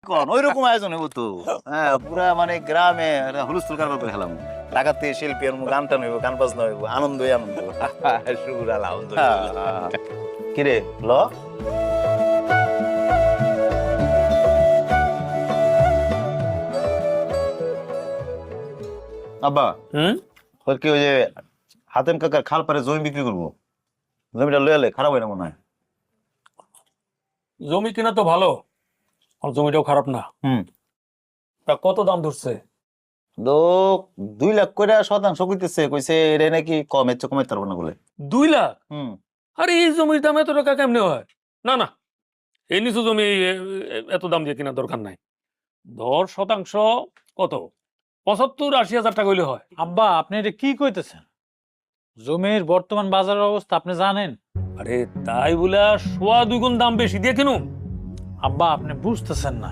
কোন ওইরকম আয়োজন হইব তো। হ্যাঁ, পুরা মানে গ্রামে একটা হুলস্থুল কারবার করে খেলাম। ডাকাতি শিল্পী আর গান টান হইব, গান বাজনা হইব, আনন্দই আনন্দ। শুকুর আলহামদুলিল্লাহ। কিরে ল আব্বা, ওর কি ওই যে হাতেম কাকার খাল পারে জমি বিক্রি করবো, জমিটা লয়ে এলে খারাপ হয় না মনে হয়? জমি কিনা তো ভালো, আর জমিটাও খারাপ না। হুম, তা কত দাম ধরছে? লোক 2 লাখ করে শতাংশ কইতেছে, কইছে এটা নাকি কমে কমাইতে পারবো না বলে। 2 লাখ? হুম, আরে এই জমির দাম এত টাকা কেমনে হয়? না না, এই নিচু জমি এত দাম দিয়ে কেনার দরকার নাই। 10% কত, 75-80 হাজার টাকা হইলে হয়। আব্বা আপনি এটা কি কইতেছেন? জমির বর্তমান বাজারের অবস্থা আপনি জানেন? আরে তাই বলে 2.25 গুণ দাম বেশি দিয়ে কিনুম? আব্বা আপনি বুঝতেছেন না,